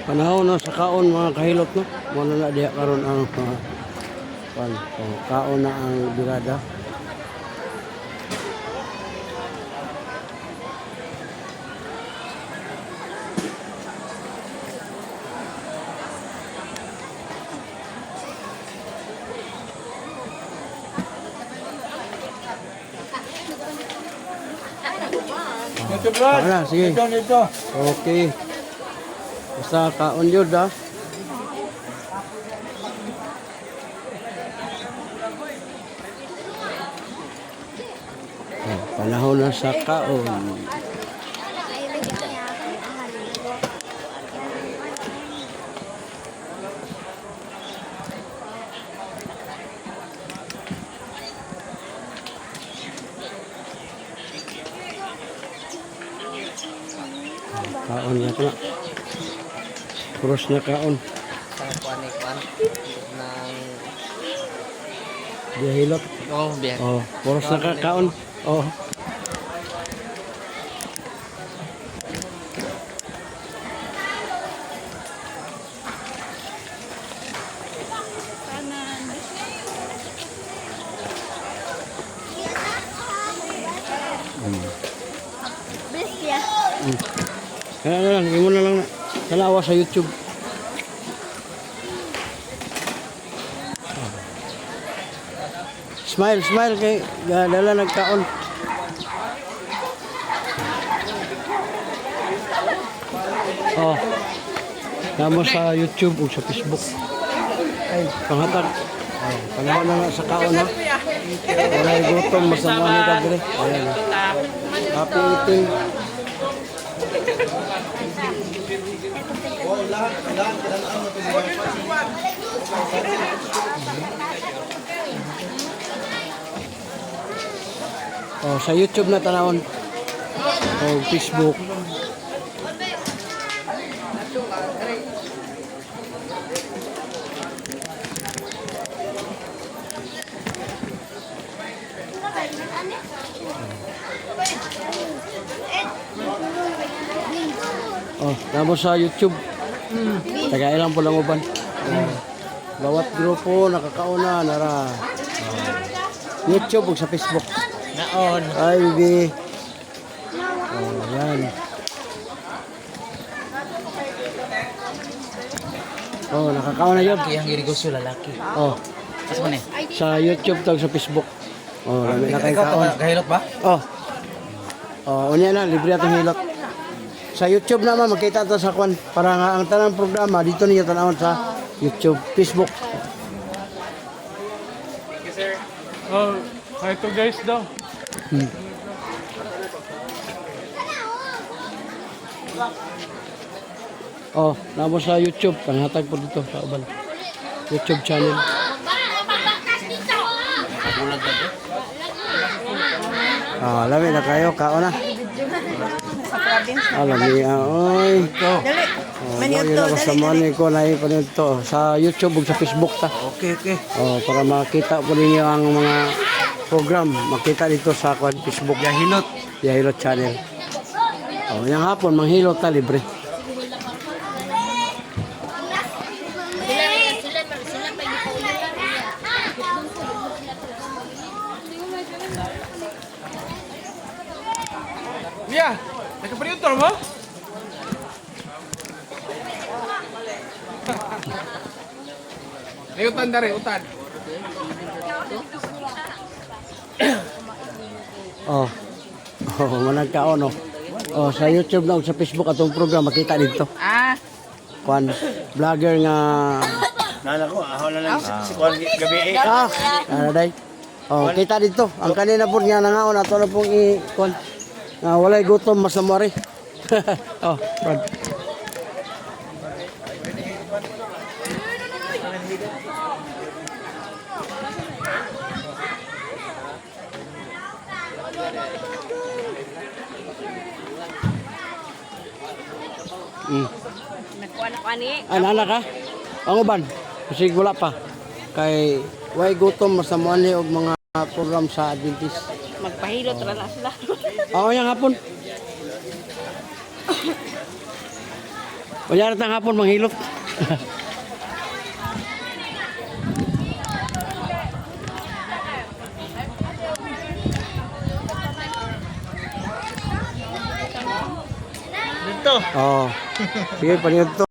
Panahon na sa kaon mga kahilot no. Wala na diha karon ang kaon na ang birada. Ano, sige. Dito. Okay. Basta kaon yun ah. Panahon na sa kaon. Kaon niya na. Cross niya kaon. Sa kuan ng Biyahilot. oh, biya. Oh, cross na kaon. Oh. Ano lang, imo na lang na. Tanawa sa YouTube. Smile, smile kay dala nagkaon. Oh. Namo sa YouTube o sa Facebook. Ay, panghatag. Oh, panahon na sa kaon ha. Wala gutom masama ni ka dire. Ayan. Happy eating. Oh, sa YouTube na tanawon. Oh, Facebook. Oh, namo sa YouTube. Taga ilang po lang uban. Bawat grupo nakakauna nara. YouTube ug sa Facebook. Naon. Ay, bibi. Oh, yan. Oh, nakakauna yun. Kiyang girigosyo lalaki. Oh, Asa man eh? sa YouTube tag sa Facebook. Oh, lami na kay kaon. Kahilot ba? Oh. Oh, unya na libre atong hilot. Sa YouTube naman makita ta sa kwan para nga ang tanang programa dito niyo tanawon sa YouTube, Facebook. Thank you, sir. Oh, ito guys daw. Oh, namo sa YouTube, panghatag po dito sa uban. YouTube channel. Ah, lami na kayo, kaon na. Alam niya, oy. Dali. Oh, yun ako sa money ko na ko nito sa YouTube ug sa Facebook ta. Okay, okay. Oh, para makita po ninyo ang mga program, makita dito sa kwan Facebook Yahilot. Yahilot channel. Oh, yang hapon manghilot ta libre. Mia, nagka-printer mo? May utan dari, utan. Oh. Oh, manag kaon oh. Oh, sa YouTube na ug sa Facebook atong program makita dito. Ah, Kwan vlogger nga Nana ko, ako na lang si Kwan gabi eh. ano day? Oh, kita dito. Ang kanina po niya nangaon ato na pong i-kwan. Walay gutom masamari. Oh, Brad. nagkuha na ko ani. Anak ka? Ang uban. Kasi wala pa. Kay way gutom masamuan ni og mga program sa Adventist. Magpahilot ra na sila. Oo, yang hapon. Kunyari tang hapon manghilot. Dito. Oh. Sige, paniod to.